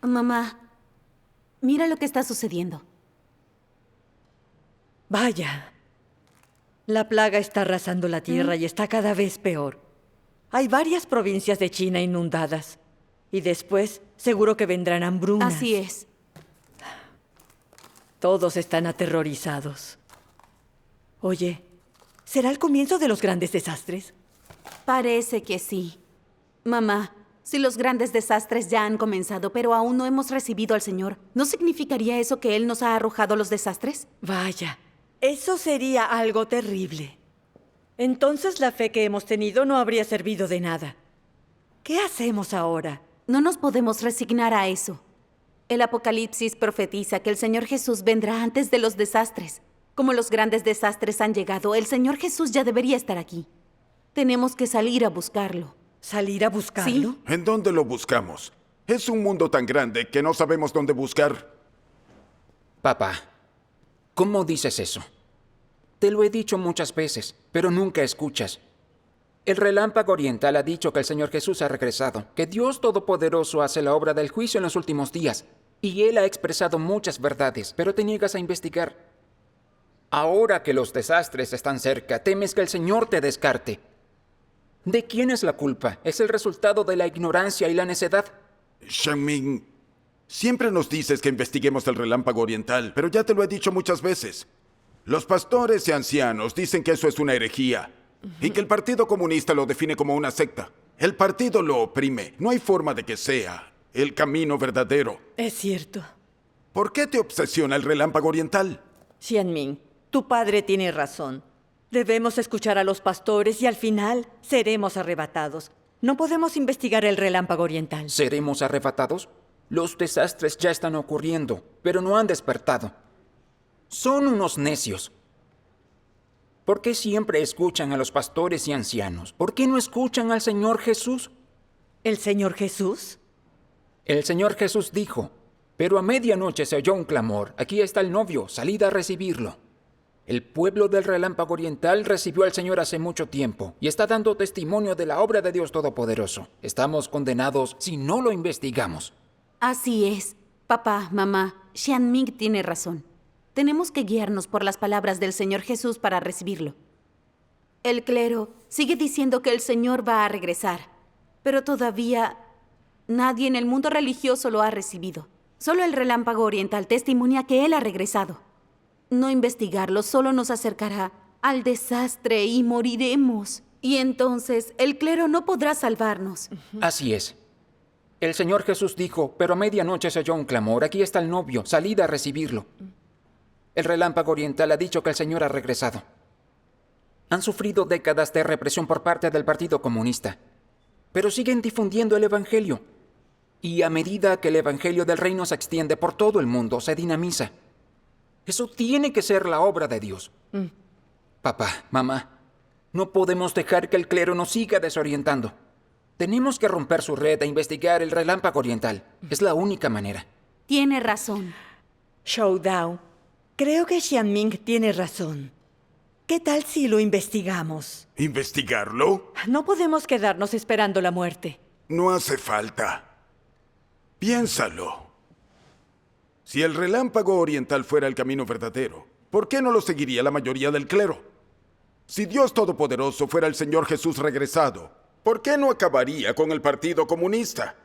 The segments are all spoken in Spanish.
Mamá, mira lo que está sucediendo. Vaya. La plaga está arrasando la tierra y está cada vez peor. Hay varias provincias de China inundadas. Y después, seguro que vendrán hambrunas. Así es. Todos están aterrorizados. Oye, ¿será el comienzo de los grandes desastres? Parece que sí. Mamá, si los grandes desastres ya han comenzado, pero aún no hemos recibido al Señor, ¿no significaría eso que Él nos ha arrojado los desastres? Vaya, eso sería algo terrible. Entonces la fe que hemos tenido no habría servido de nada. ¿Qué hacemos ahora? No nos podemos resignar a eso. El Apocalipsis profetiza que el Señor Jesús vendrá antes de los desastres. Como los grandes desastres han llegado, el Señor Jesús ya debería estar aquí. Tenemos que salir a buscarlo. ¿Salir a buscarlo? Sí. ¿En dónde lo buscamos? Es un mundo tan grande que no sabemos dónde buscar. Papá, ¿cómo dices eso? Te lo he dicho muchas veces, pero nunca escuchas. El relámpago oriental ha dicho que el Señor Jesús ha regresado, que Dios Todopoderoso hace la obra del juicio en los últimos días, y Él ha expresado muchas verdades, pero te niegas a investigar. Ahora que los desastres están cerca, temes que el Señor te descarte. ¿De quién es la culpa? ¿Es el resultado de la ignorancia y la necedad? Xiangming, siempre nos dices que investiguemos el relámpago oriental, pero ya te lo he dicho muchas veces. Los pastores y ancianos dicen que eso es una herejía y que el Partido Comunista lo define como una secta. El partido lo oprime. No hay forma de que sea el camino verdadero. Es cierto. ¿Por qué te obsesiona el relámpago oriental? Xianming, tu padre tiene razón. Debemos escuchar a los pastores y al final seremos arrebatados. No podemos investigar el relámpago oriental. ¿Seremos arrebatados? Los desastres ya están ocurriendo, pero no han despertado. Son unos necios. ¿Por qué siempre escuchan a los pastores y ancianos? ¿Por qué no escuchan al Señor Jesús? ¿El Señor Jesús? El Señor Jesús dijo, pero a medianoche se oyó un clamor. Aquí está el novio, salid a recibirlo. El pueblo del relámpago oriental recibió al Señor hace mucho tiempo y está dando testimonio de la obra de Dios Todopoderoso. Estamos condenados si no lo investigamos. Así es. Papá, mamá, Xianming tiene razón. Tenemos que guiarnos por las palabras del Señor Jesús para recibirlo. El clero sigue diciendo que el Señor va a regresar, pero todavía nadie en el mundo religioso lo ha recibido. Solo el relámpago oriental testimonia que Él ha regresado. No investigarlo solo nos acercará al desastre y moriremos. Y entonces el clero no podrá salvarnos. Así es. El Señor Jesús dijo, pero a medianoche se oyó un clamor. Aquí está el novio, salid a recibirlo. El relámpago oriental ha dicho que el Señor ha regresado. Han sufrido décadas de represión por parte del Partido Comunista, pero siguen difundiendo el Evangelio. Y a medida que el Evangelio del Reino se extiende por todo el mundo, se dinamiza. Eso tiene que ser la obra de Dios. Papá, mamá, no podemos dejar que el clero nos siga desorientando. Tenemos que romper su red e investigar el relámpago oriental. Es la única manera. Tiene razón. Showdown, creo que Xianming tiene razón. ¿Qué tal si lo investigamos? ¿Investigarlo? No podemos quedarnos esperando la muerte. No hace falta. Piénsalo. Si el relámpago oriental fuera el camino verdadero, ¿por qué no lo seguiría la mayoría del clero? Si Dios Todopoderoso fuera el Señor Jesús regresado, ¿por qué no acabaría con el Partido Comunista?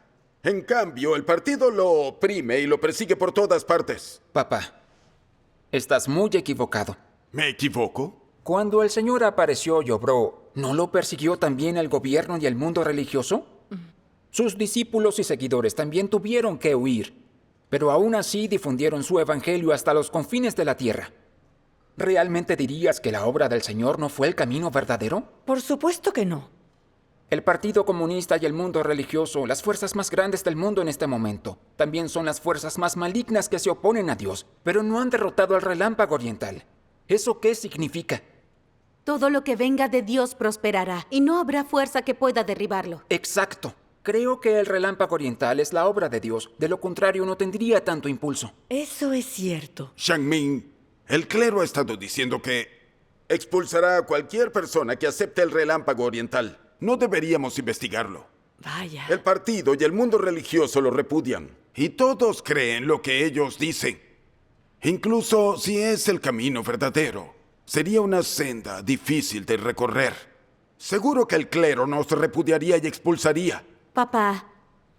En cambio, el partido lo oprime y lo persigue por todas partes. Papá, estás muy equivocado. ¿Me equivoco? Cuando el Señor apareció y obró, ¿no lo persiguió también el gobierno y el mundo religioso? Sus discípulos y seguidores también tuvieron que huir, pero aún así difundieron su evangelio hasta los confines de la tierra. ¿Realmente dirías que la obra del Señor no fue el camino verdadero? Por supuesto que no. El Partido Comunista y el mundo religioso, las fuerzas más grandes del mundo en este momento, también son las fuerzas más malignas que se oponen a Dios, pero no han derrotado al relámpago oriental. ¿Eso qué significa? Todo lo que venga de Dios prosperará y no habrá fuerza que pueda derribarlo. Exacto. Creo que el relámpago oriental es la obra de Dios. De lo contrario, no tendría tanto impulso. Eso es cierto. Xiangming, el clero ha estado diciendo que expulsará a cualquier persona que acepte el relámpago oriental. No deberíamos investigarlo. Vaya. El partido y el mundo religioso lo repudian. Y todos creen lo que ellos dicen. Incluso si es el camino verdadero, sería una senda difícil de recorrer. Seguro que el clero nos repudiaría y expulsaría. Papá,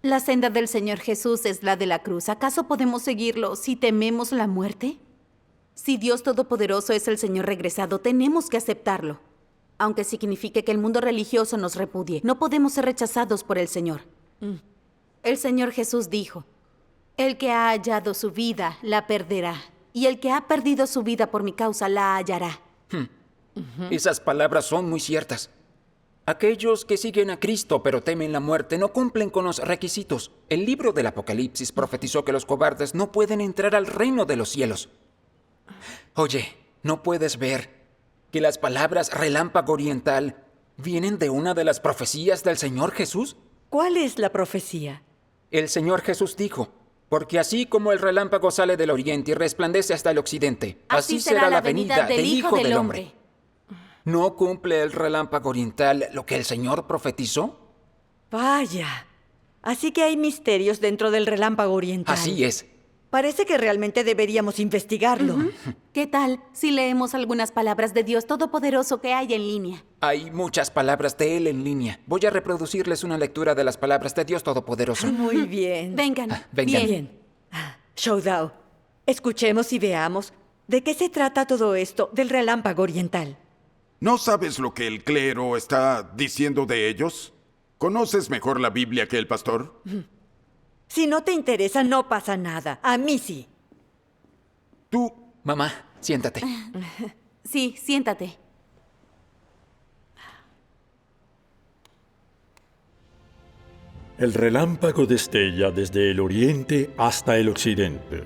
la senda del Señor Jesús es la de la cruz. ¿Acaso podemos seguirlo si tememos la muerte? Si Dios Todopoderoso es el Señor regresado, tenemos que aceptarlo. Aunque signifique que el mundo religioso nos repudie, no podemos ser rechazados por el Señor. El Señor Jesús dijo, el que ha hallado su vida, la perderá. Y el que ha perdido su vida por mi causa, la hallará. Esas palabras son muy ciertas. Aquellos que siguen a Cristo pero temen la muerte no cumplen con los requisitos. El libro del Apocalipsis profetizó que los cobardes no pueden entrar al reino de los cielos. Oye, ¿no puedes ver que las palabras relámpago oriental vienen de una de las profecías del Señor Jesús? ¿Cuál es la profecía? El Señor Jesús dijo, porque así como el relámpago sale del oriente y resplandece hasta el occidente, así será la venida del Hijo del Hombre. ¿No cumple el relámpago oriental lo que el Señor profetizó? Vaya. Así que hay misterios dentro del relámpago oriental. Así es. Parece que realmente deberíamos investigarlo. ¿Qué tal si leemos algunas palabras de Dios Todopoderoso que hay en línea? Hay muchas palabras de Él en línea. Voy a reproducirles una lectura de las palabras de Dios Todopoderoso. Muy bien. Vengan. vengan. Bien. Shoudao, escuchemos y veamos de qué se trata todo esto del relámpago oriental. ¿No sabes lo que el clero está diciendo de ellos? ¿Conoces mejor la Biblia que el pastor? Si no te interesa, no pasa nada. A mí sí. Tú... Mamá, siéntate. Sí, siéntate. El relámpago destella desde el oriente hasta el occidente.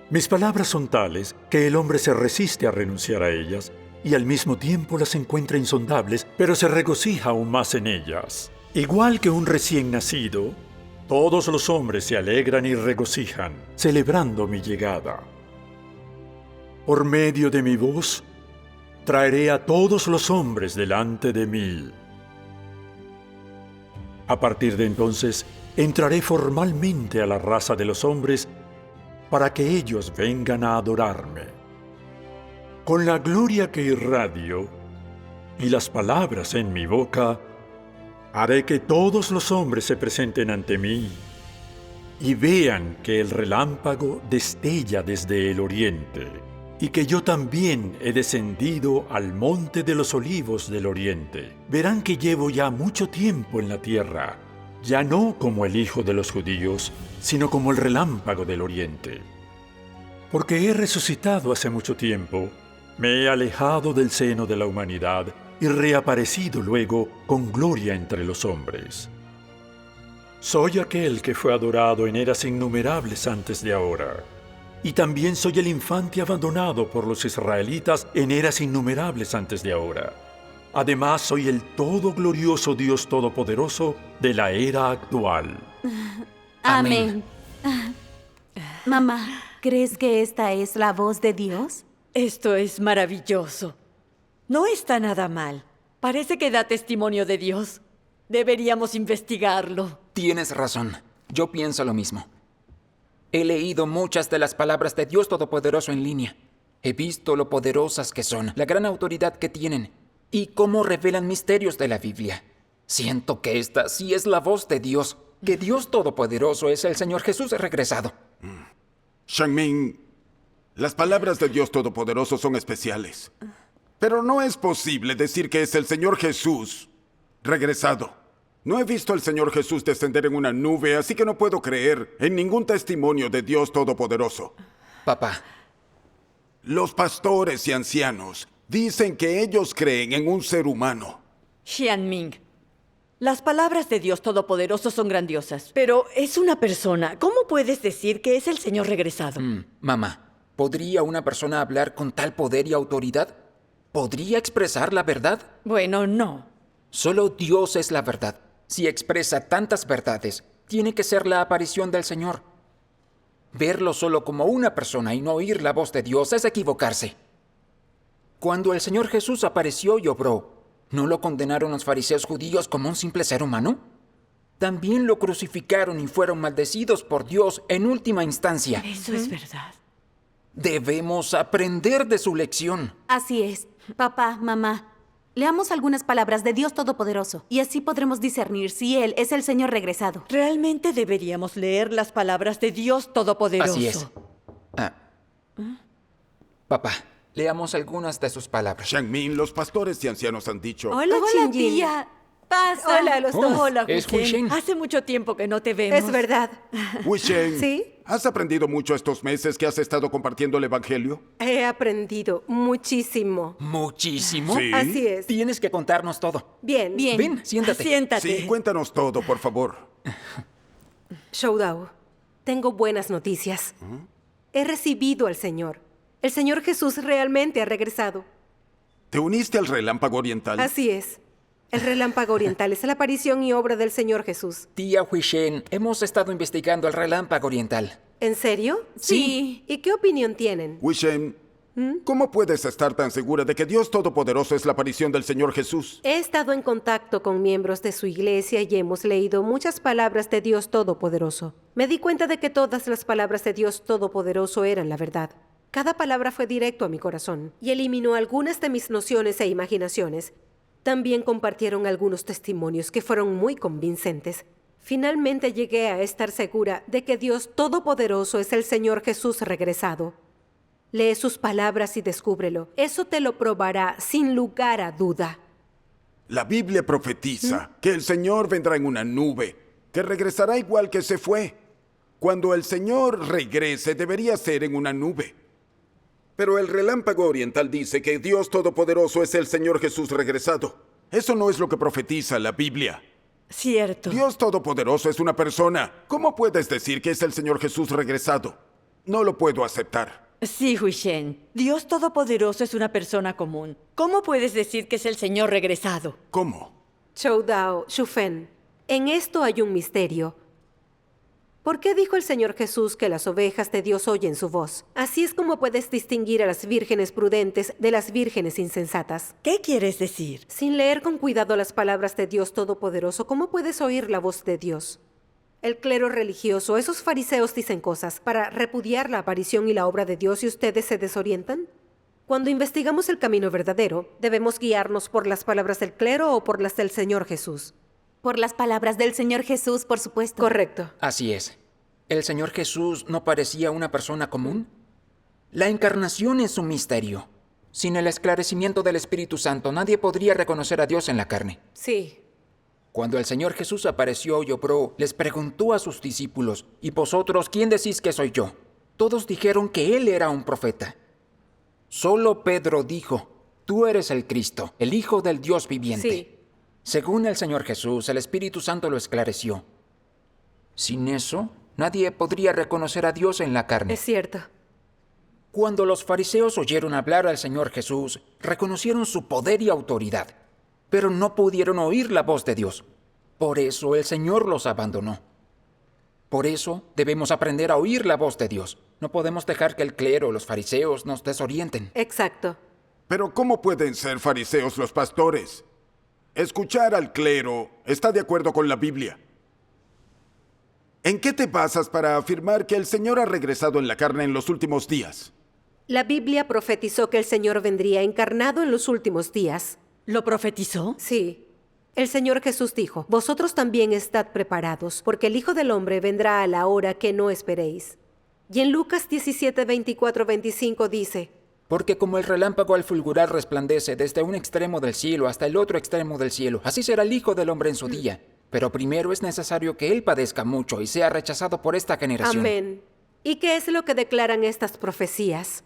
Mis palabras son tales que el hombre se resiste a renunciar a ellas y al mismo tiempo las encuentra insondables, pero se regocija aún más en ellas. Igual que un recién nacido, todos los hombres se alegran y regocijan, celebrando mi llegada. Por medio de mi voz, traeré a todos los hombres delante de mí. A partir de entonces, entraré formalmente a la raza de los hombres para que ellos vengan a adorarme. Con la gloria que irradio y las palabras en mi boca, haré que todos los hombres se presenten ante mí y vean que el relámpago destella desde el oriente y que yo también he descendido al monte de los olivos del oriente. Verán que llevo ya mucho tiempo en la tierra, ya no como el hijo de los judíos, sino como el relámpago del oriente. Porque he resucitado hace mucho tiempo, me he alejado del seno de la humanidad y reaparecido luego con gloria entre los hombres. Soy aquel que fue adorado en eras innumerables antes de ahora. Y también soy el infante abandonado por los israelitas en eras innumerables antes de ahora. Además, soy el todo glorioso Dios Todopoderoso de la era actual. Amén. Mamá, ¿crees que esta es la voz de Dios? Esto es maravilloso. No está nada mal. Parece que da testimonio de Dios. Deberíamos investigarlo. Tienes razón. Yo pienso lo mismo. He leído muchas de las palabras de Dios Todopoderoso en línea. He visto lo poderosas que son, la gran autoridad que tienen y cómo revelan misterios de la Biblia. Siento que esta sí es la voz de Dios, que Dios Todopoderoso es el Señor Jesús regresado. Xiangming, las palabras de Dios Todopoderoso son especiales. Pero no es posible decir que es el Señor Jesús regresado. No he visto al Señor Jesús descender en una nube, así que no puedo creer en ningún testimonio de Dios Todopoderoso. Papá, Los pastores y ancianos dicen que ellos creen en un ser humano. Xianming, las palabras de Dios Todopoderoso son grandiosas, pero es una persona. ¿Cómo puedes decir que es el Señor regresado? mamá, ¿podría una persona hablar con tal poder y autoridad? ¿Podría expresar la verdad? Bueno, no. Solo Dios es la verdad. Si expresa tantas verdades, tiene que ser la aparición del Señor. Verlo solo como una persona y no oír la voz de Dios es equivocarse. Cuando el Señor Jesús apareció y obró, ¿no lo condenaron los fariseos judíos como un simple ser humano? también lo crucificaron y fueron maldecidos por Dios en última instancia. Eso es verdad. Debemos aprender de su lección. Así es. Papá, mamá, leamos algunas palabras de Dios Todopoderoso y así podremos discernir si Él es el Señor regresado. Realmente deberíamos leer las palabras de Dios Todopoderoso. Así es. Papá, leamos algunas de sus palabras. Xiangmin, los pastores y ancianos han dicho... Hola, Chinjin. tía. Pasa. Hola a los dos. Hola, es Huishen. Huishen. Hace mucho tiempo que no te vemos. Es verdad. Wishen, ¿Sí? ¿has aprendido mucho estos meses que has estado compartiendo el Evangelio? He aprendido muchísimo. ¿Muchísimo? Sí. Así es. Tienes que contarnos todo. Bien. Bien. Ven, siéntate. Siéntate. Sí, cuéntanos todo, por favor. Shoudao, tengo buenas noticias. He recibido al Señor. El Señor Jesús realmente ha regresado. ¿Te uniste al relámpago oriental? Así es. El relámpago oriental es la aparición y obra del Señor Jesús. Tía Huishen, hemos estado investigando el relámpago oriental. ¿En serio? Sí. ¿Y qué opinión tienen? Wishen, ¿cómo puedes estar tan segura de que Dios Todopoderoso es la aparición del Señor Jesús? He estado en contacto con miembros de su iglesia y hemos leído muchas palabras de Dios Todopoderoso. Me di cuenta de que todas las palabras de Dios Todopoderoso eran la verdad. Cada palabra fue directo a mi corazón y eliminó algunas de mis nociones e imaginaciones. También compartieron algunos testimonios que fueron muy convincentes. Finalmente llegué a estar segura de que Dios Todopoderoso es el Señor Jesús regresado. Lee sus palabras y descúbrelo. Eso te lo probará sin lugar a duda. La Biblia profetiza que el Señor vendrá en una nube, que regresará igual que se fue. Cuando el Señor regrese, debería ser en una nube. Pero el relámpago oriental dice que Dios Todopoderoso es el Señor Jesús regresado. Eso no es lo que profetiza la Biblia. Cierto. Dios Todopoderoso es una persona. ¿Cómo puedes decir que es el Señor Jesús regresado? No lo puedo aceptar. Sí, Huishen. Dios Todopoderoso es una persona común. ¿Cómo puedes decir que es el Señor regresado? ¿Cómo? Shoudao, Shufen, en esto hay un misterio. ¿Por qué dijo el Señor Jesús que las ovejas de Dios oyen su voz? Así es como puedes distinguir a las vírgenes prudentes de las vírgenes insensatas. ¿Qué quieres decir? Sin leer con cuidado las palabras de Dios Todopoderoso, ¿cómo puedes oír la voz de Dios? El clero religioso, esos fariseos dicen cosas para repudiar la aparición y la obra de Dios y ustedes se desorientan. Cuando investigamos el camino verdadero, debemos guiarnos por las palabras del clero o por las del Señor Jesús. Por las palabras del Señor Jesús, por supuesto. Correcto. Así es. ¿El Señor Jesús no parecía una persona común? La encarnación es un misterio. Sin el esclarecimiento del Espíritu Santo, nadie podría reconocer a Dios en la carne. Sí. Cuando el Señor Jesús apareció y obró, les preguntó a sus discípulos, ¿y vosotros quién decís que soy yo? Todos dijeron que Él era un profeta. Solo Pedro dijo, tú eres el Cristo, el Hijo del Dios viviente. Sí. Según el Señor Jesús, el Espíritu Santo lo esclareció. Sin eso, nadie podría reconocer a Dios en la carne. Es cierto. Cuando los fariseos oyeron hablar al Señor Jesús, reconocieron su poder y autoridad, pero no pudieron oír la voz de Dios. Por eso el Señor los abandonó. Por eso debemos aprender a oír la voz de Dios. No podemos dejar que el clero o los fariseos nos desorienten. Exacto. Pero ¿cómo pueden ser fariseos los pastores? Escuchar al clero está de acuerdo con la Biblia. ¿En qué te basas para afirmar que el Señor ha regresado en la carne en los últimos días? La Biblia profetizó que el Señor vendría encarnado en los últimos días. ¿Lo profetizó? Sí. El Señor Jesús dijo, vosotros también estad preparados, porque el Hijo del Hombre vendrá a la hora que no esperéis. Y en Lucas 17, 24, 25 dice, Porque como el relámpago al fulgurar resplandece desde un extremo del cielo hasta el otro extremo del cielo, así será el Hijo del Hombre en su día. Pero primero es necesario que Él padezca mucho y sea rechazado por esta generación. amén. ¿Y qué es lo que declaran estas profecías?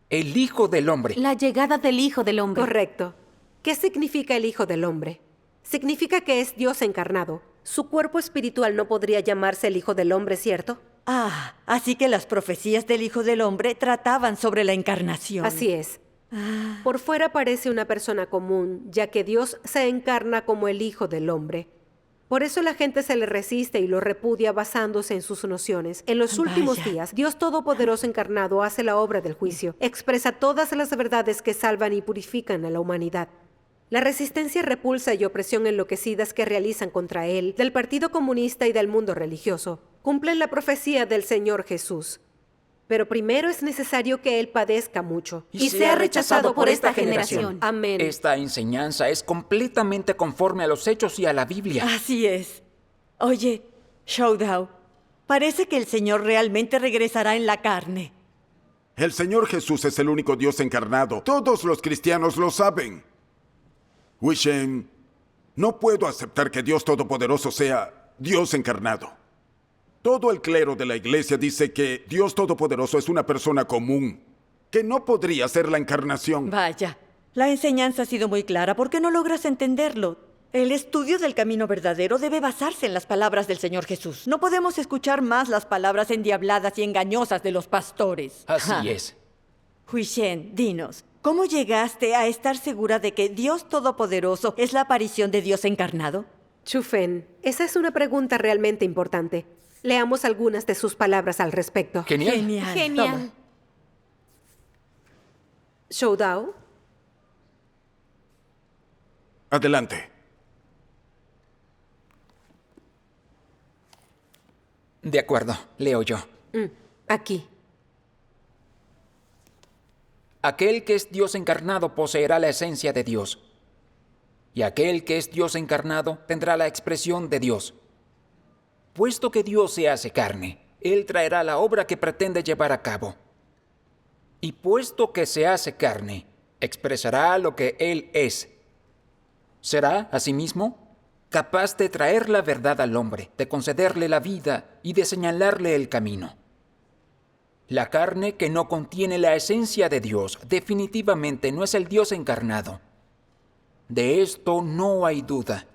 El Hijo del Hombre. La llegada del Hijo del Hombre. Correcto. ¿Qué significa el Hijo del Hombre? Significa que es Dios encarnado. Su cuerpo espiritual no podría llamarse el Hijo del Hombre, ¿cierto? Ah, así que las profecías del Hijo del Hombre trataban sobre la encarnación. Así es. Por fuera parece una persona común, ya que Dios se encarna como el Hijo del Hombre. Por eso la gente se le resiste y lo repudia basándose en sus nociones. En los últimos Vaya. días, Dios Todopoderoso encarnado hace la obra del juicio. Expresa todas las verdades que salvan y purifican a la humanidad. La resistencia, repulsa y opresión enloquecidas que realizan contra él, del Partido Comunista y del mundo religioso, cumplen la profecía del Señor Jesús. Pero primero es necesario que él padezca mucho y sea rechazado por esta generación. Amén. Esta enseñanza es completamente conforme a los hechos y a la Biblia. Así es. Oye, Showdown, parece que el Señor realmente regresará en la carne. El Señor Jesús es el único Dios encarnado. Todos los cristianos lo saben. Wishem, no puedo aceptar que Dios Todopoderoso sea Dios encarnado. Todo el clero de la iglesia dice que Dios Todopoderoso es una persona común, que no podría ser la encarnación. Vaya, la enseñanza ha sido muy clara. ¿Por qué no logras entenderlo? El estudio del camino verdadero debe basarse en las palabras del Señor Jesús. No podemos escuchar más las palabras endiabladas y engañosas de los pastores. Así es. Huishen, dinos, ¿cómo llegaste a estar segura de que Dios Todopoderoso es la aparición de Dios encarnado? Chufen, esa es una pregunta realmente importante. Leamos algunas de sus palabras al respecto. Genial. Genial. Toma. Showdown. Adelante. De acuerdo, leo yo. Aquí. Aquel que es Dios encarnado poseerá la esencia de Dios. Y aquel que es Dios encarnado tendrá la expresión de Dios. Puesto que Dios se hace carne, Él traerá la obra que pretende llevar a cabo. Y puesto que se hace carne, expresará lo que Él es. Será, asimismo, capaz de traer la verdad al hombre, de concederle la vida y de señalarle el camino. La carne que no contiene la esencia de Dios definitivamente no es el Dios encarnado. De esto no hay duda.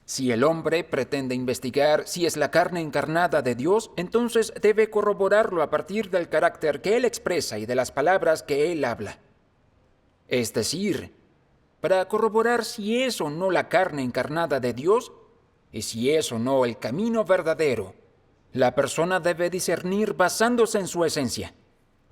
Si el hombre pretende investigar si es la carne encarnada de Dios, entonces debe corroborarlo a partir del carácter que Él expresa y de las palabras que Él habla. Es decir, para corroborar si es o no la carne encarnada de Dios y si es o no el camino verdadero, la persona debe discernir basándose en su esencia.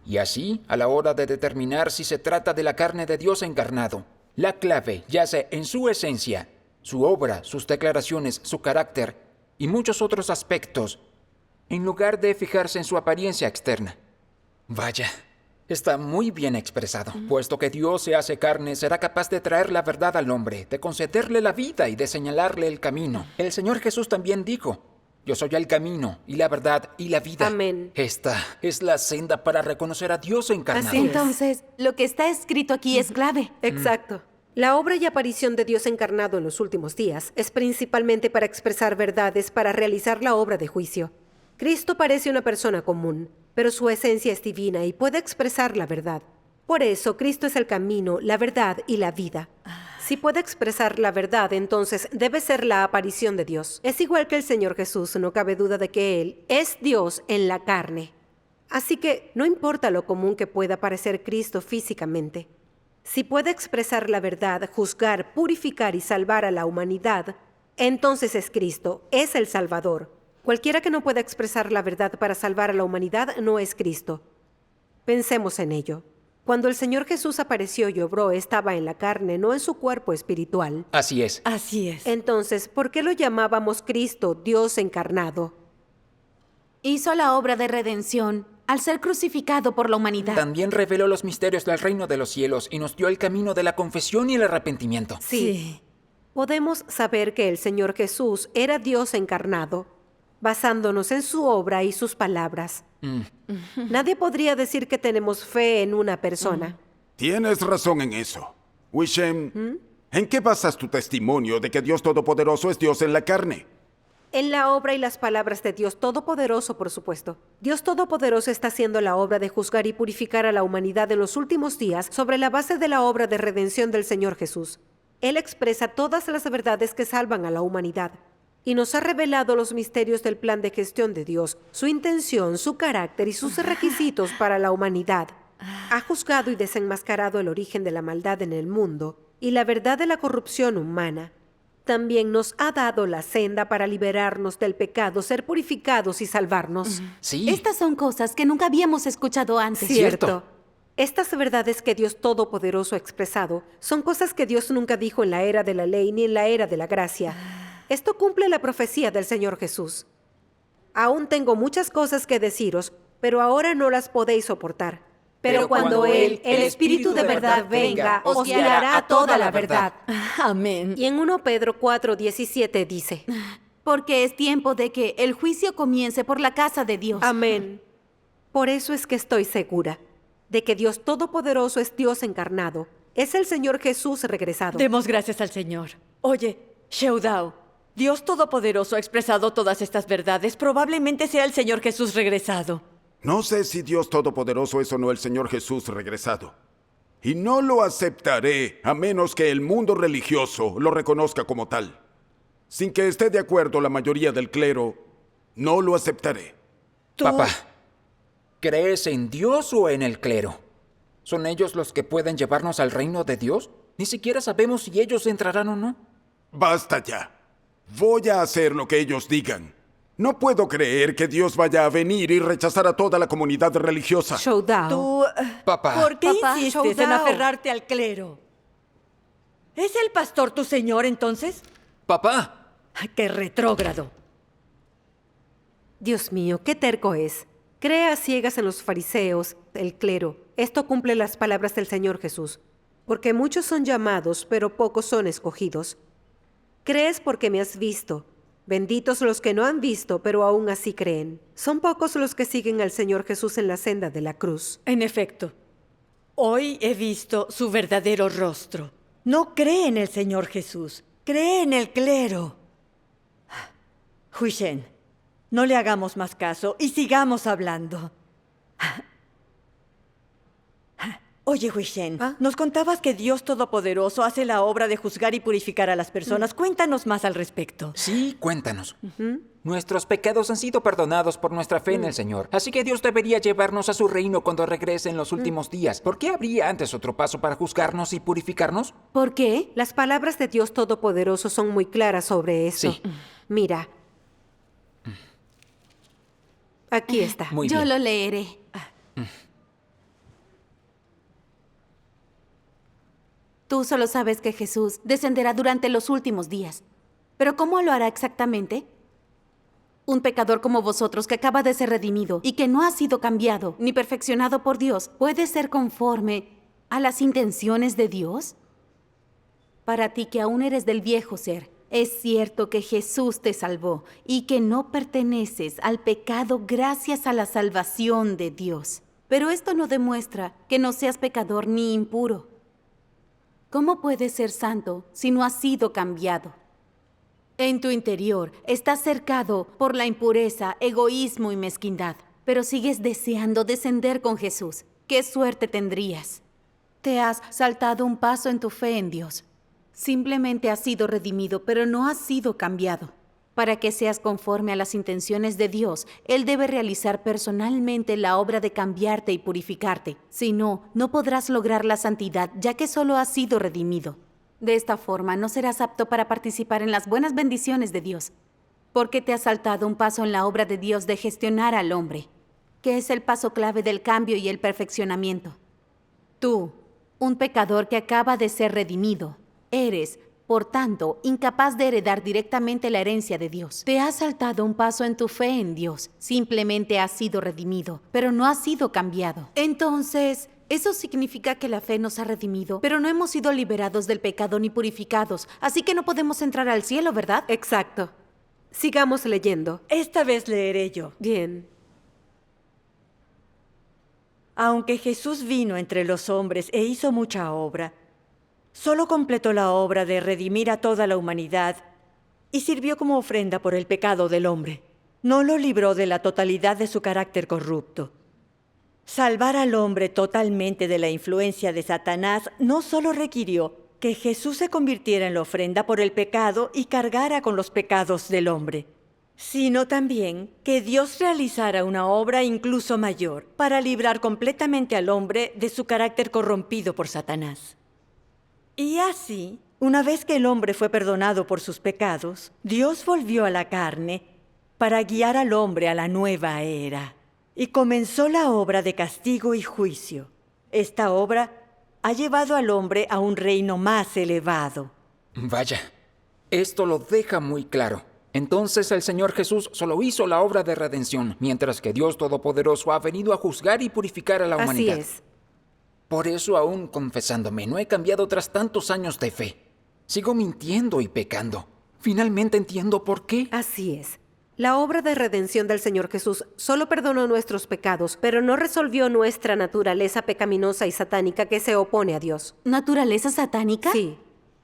Y así, a la hora de determinar si se trata de la carne de Dios encarnado, la clave yace en su esencia, su obra, sus declaraciones, su carácter y muchos otros aspectos, en lugar de fijarse en su apariencia externa. Vaya, está muy bien expresado. Puesto que Dios se hace carne, será capaz de traer la verdad al hombre, de concederle la vida y de señalarle el camino. El Señor Jesús también dijo: yo soy el camino y la verdad y la vida. Amén. Esta es la senda para reconocer a Dios encarnado. Así es. Entonces, lo que está escrito aquí es clave. Exacto. La obra y aparición de Dios encarnado en los últimos días es principalmente para expresar verdades para realizar la obra de juicio. Cristo parece una persona común, pero su esencia es divina y puede expresar la verdad. Por eso, Cristo es el camino, la verdad y la vida. Si puede expresar la verdad, entonces debe ser la aparición de Dios. Es igual que el Señor Jesús, no cabe duda de que Él es Dios en la carne. Así que no importa lo común que pueda parecer Cristo físicamente. Si puede expresar la verdad, juzgar, purificar y salvar a la humanidad, entonces es Cristo, es el Salvador. Cualquiera que no pueda expresar la verdad para salvar a la humanidad no es Cristo. Pensemos en ello. Cuando el Señor Jesús apareció y obró, estaba en la carne, no en su cuerpo espiritual. Así es. Así es. Entonces, ¿por qué lo llamábamos Cristo, Dios encarnado? Hizo la obra de redención al ser crucificado por la humanidad. También reveló los misterios del reino de los cielos y nos dio el camino de la confesión y el arrepentimiento. Sí. Podemos saber que el Señor Jesús era Dios encarnado, basándonos en su obra y sus palabras. Nadie podría decir que tenemos fe en una persona. Tienes razón en eso. Wishem, ¿en qué basas tu testimonio de que Dios Todopoderoso es Dios en la carne? En la obra y las palabras de Dios Todopoderoso, por supuesto. Dios Todopoderoso está haciendo la obra de juzgar y purificar a la humanidad en los últimos días sobre la base de la obra de redención del Señor Jesús. Él expresa todas las verdades que salvan a la humanidad y nos ha revelado los misterios del plan de gestión de Dios, su intención, su carácter y sus requisitos para la humanidad. Ha juzgado y desenmascarado el origen de la maldad en el mundo y la verdad de la corrupción humana. También nos ha dado la senda para liberarnos del pecado, ser purificados y salvarnos. Sí. Estas son cosas que nunca habíamos escuchado antes. Cierto. Estas verdades que Dios Todopoderoso ha expresado son cosas que Dios nunca dijo en la era de la ley ni en la era de la gracia. Esto cumple la profecía del Señor Jesús. Aún tengo muchas cosas que deciros, pero ahora no las podéis soportar. Pero cuando Él, el Espíritu de verdad, venga, os guiará a toda la verdad. Amén. Y en 1 Pedro 4:17 dice, Porque es tiempo de que el juicio comience por la casa de Dios. amén. Por eso es que estoy segura de que Dios Todopoderoso es Dios encarnado. Es el Señor Jesús regresado. Demos gracias al Señor. Oye, Sheudao, Dios Todopoderoso ha expresado todas estas verdades. Probablemente sea el Señor Jesús regresado. No sé si Dios Todopoderoso es o no el Señor Jesús regresado. Y no lo aceptaré a menos que el mundo religioso lo reconozca como tal. Sin que esté de acuerdo la mayoría del clero, no lo aceptaré. Tú- Papá, ¿crees en Dios o en el clero? ¿Son ellos los que pueden llevarnos al reino de Dios? Ni siquiera sabemos si ellos entrarán o no. Basta ya. Voy a hacer lo que ellos digan. No puedo creer que Dios vaya a venir y rechazar a toda la comunidad religiosa. Showdown. Tú, Papá. ¿por qué Papá, insistes en Showdown. aferrarte al clero? ¿Es el pastor tu señor entonces? Papá. ¡Ay, qué retrógrado! Dios mío, qué terco es. Cree a ciegas en los fariseos, el clero. Esto cumple las palabras del Señor Jesús. Porque muchos son llamados, pero pocos son escogidos. Crees porque me has visto. Benditos los que no han visto, pero aún así creen. Son pocos los que siguen al Señor Jesús en la senda de la cruz. En efecto, hoy he visto su verdadero rostro. No cree en el Señor Jesús, cree en el clero. Huishen, no le hagamos más caso y sigamos hablando. Oye, Huishen, ¿Ah? nos contabas que Dios Todopoderoso hace la obra de juzgar y purificar a las personas. Cuéntanos más al respecto. Sí, cuéntanos. Nuestros pecados han sido perdonados por nuestra fe en el Señor. Así que Dios debería llevarnos a su reino cuando regrese en los últimos días. ¿Por qué habría antes otro paso para juzgarnos y purificarnos? ¿Por qué? Las palabras de Dios Todopoderoso son muy claras sobre esto. Sí. Mira. Aquí está. Muy Yo bien. lo leeré. Tú solo sabes que Jesús descenderá durante los últimos días. ¿Pero cómo lo hará exactamente? Un pecador como vosotros que acaba de ser redimido y que no ha sido cambiado ni perfeccionado por Dios, ¿puede ser conforme a las intenciones de Dios? Para ti que aún eres del viejo ser, es cierto que Jesús te salvó y que no perteneces al pecado gracias a la salvación de Dios. Pero esto no demuestra que no seas pecador ni impuro. ¿Cómo puedes ser santo si no has sido cambiado? En tu interior estás cercado por la impureza, egoísmo y mezquindad, pero sigues deseando descender con Jesús. ¿Qué suerte tendrías? Te has saltado un paso en tu fe en Dios. Simplemente has sido redimido, pero no has sido cambiado. Para que seas conforme a las intenciones de Dios, Él debe realizar personalmente la obra de cambiarte y purificarte. Si no, no podrás lograr la santidad, ya que solo has sido redimido. De esta forma, no serás apto para participar en las buenas bendiciones de Dios, porque te has saltado un paso en la obra de Dios de gestionar al hombre, que es el paso clave del cambio y el perfeccionamiento. Tú, un pecador que acaba de ser redimido, eres, por tanto, incapaz de heredar directamente la herencia de Dios. Te has saltado un paso en tu fe en Dios. Simplemente has sido redimido, pero no has sido cambiado. Entonces, eso significa que la fe nos ha redimido, pero no hemos sido liberados del pecado ni purificados. Así que no podemos entrar al cielo, ¿verdad? Exacto. Sigamos leyendo. Esta vez leeré yo. Bien. Aunque Jesús vino entre los hombres e hizo mucha obra, solo completó la obra de redimir a toda la humanidad y sirvió como ofrenda por el pecado del hombre. No lo libró de la totalidad de su carácter corrupto. Salvar al hombre totalmente de la influencia de Satanás no solo requirió que Jesús se convirtiera en la ofrenda por el pecado y cargara con los pecados del hombre, sino también que Dios realizara una obra incluso mayor para librar completamente al hombre de su carácter corrompido por Satanás. Y así, una vez que el hombre fue perdonado por sus pecados, Dios volvió a la carne para guiar al hombre a la nueva era. Y comenzó la obra de castigo y juicio. Esta obra ha llevado al hombre a un reino más elevado. Vaya, esto lo deja muy claro. Entonces el Señor Jesús solo hizo la obra de redención, mientras que Dios Todopoderoso ha venido a juzgar y purificar a la Así humanidad. es. Por eso, aún confesándome, no he cambiado tras tantos años de fe. Sigo mintiendo y pecando. Finalmente entiendo por qué. Así es. La obra de redención del Señor Jesús solo perdonó nuestros pecados, pero no resolvió nuestra naturaleza pecaminosa y satánica que se opone a Dios. ¿Naturaleza satánica? Sí,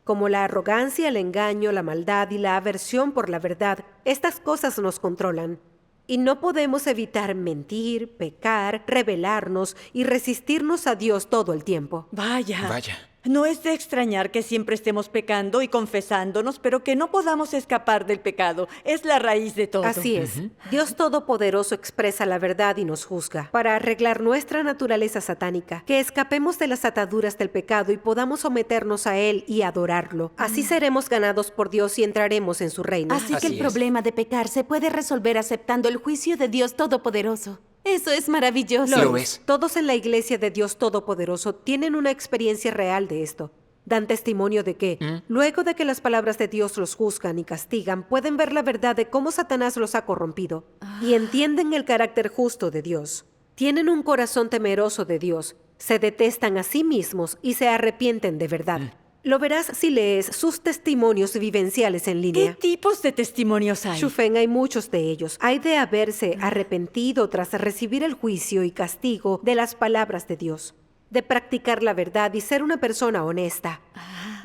como la arrogancia, el engaño, la maldad y la aversión por la verdad, estas cosas nos controlan. Y no podemos evitar mentir, pecar, rebelarnos y resistirnos a Dios todo el tiempo. Vaya. Vaya. No es de extrañar que siempre estemos pecando y confesándonos, pero que no podamos escapar del pecado. Es la raíz de todo. Así es. Dios Todopoderoso expresa la verdad y nos juzga para arreglar nuestra naturaleza satánica, que escapemos de las ataduras del pecado y podamos someternos a Él y adorarlo. Así seremos ganados por Dios y entraremos en su reino. Así que Así el es. problema de pecar se puede resolver aceptando el juicio de Dios Todopoderoso. Eso es maravilloso. Lo es. Todos en la iglesia de Dios Todopoderoso tienen una experiencia real de esto. Dan testimonio de que, luego de que las palabras de Dios los juzgan y castigan, pueden ver la verdad de cómo Satanás los ha corrompido y entienden el carácter justo de Dios. Tienen un corazón temeroso de Dios, se detestan a sí mismos y se arrepienten de verdad. Lo verás si lees sus testimonios vivenciales en ¿Qué línea. tipos de testimonios hay? Shufen, hay muchos de ellos. Hay de haberse arrepentido tras recibir el juicio y castigo de las palabras de Dios, de practicar la verdad y ser una persona honesta,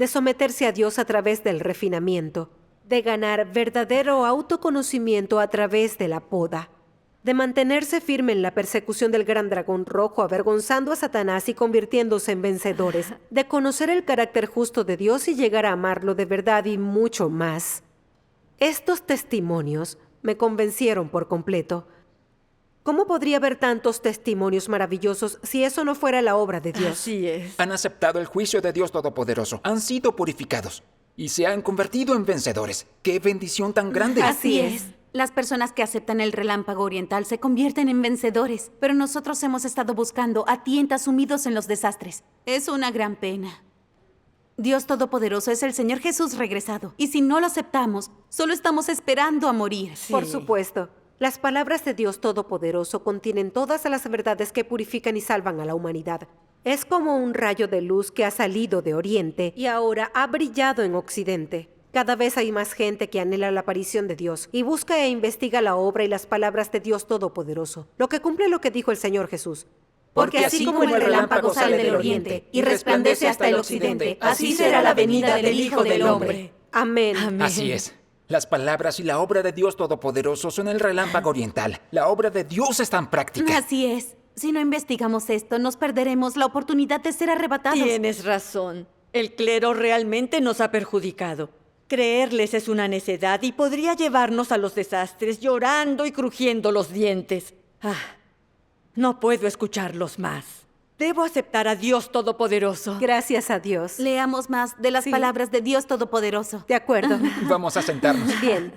de someterse a Dios a través del refinamiento, de ganar verdadero autoconocimiento a través de la poda, de mantenerse firme en la persecución del gran dragón rojo, avergonzando a Satanás y convirtiéndose en vencedores, de conocer el carácter justo de Dios y llegar a amarlo de verdad y mucho más. Estos testimonios me convencieron por completo. ¿Cómo podría haber tantos testimonios maravillosos si eso no fuera la obra de Dios? Así es. Han aceptado el juicio de Dios Todopoderoso, han sido purificados y se han convertido en vencedores. ¡Qué bendición tan grande! Así es. Las personas que aceptan el relámpago oriental se convierten en vencedores, pero nosotros hemos estado buscando a tientas sumidos en los desastres. Es una gran pena. Dios Todopoderoso es el Señor Jesús regresado, y si no lo aceptamos, solo estamos esperando a morir. Por supuesto. Las palabras de Dios Todopoderoso contienen todas las verdades que purifican y salvan a la humanidad. Es como un rayo de luz que ha salido de Oriente y ahora ha brillado en Occidente. Cada vez hay más gente que anhela la aparición de Dios y busca e investiga la obra y las palabras de Dios Todopoderoso, lo que cumple lo que dijo el Señor Jesús. Porque así como el relámpago sale del oriente y resplandece hasta el occidente, así será la venida del Hijo del Hombre. Amén. Amén. Así es. Las palabras y la obra de Dios Todopoderoso son el relámpago oriental. La obra de Dios está en práctica. Así es. Si no investigamos esto, nos perderemos la oportunidad de ser arrebatados. Tienes razón. El clero realmente nos ha perjudicado. Creerles es una necedad y podría llevarnos a los desastres llorando y crujiendo los dientes. No puedo escucharlos más. Debo aceptar a Dios Todopoderoso. Gracias a Dios. Leamos más de las palabras de Dios Todopoderoso. De acuerdo. Vamos a sentarnos. Bien.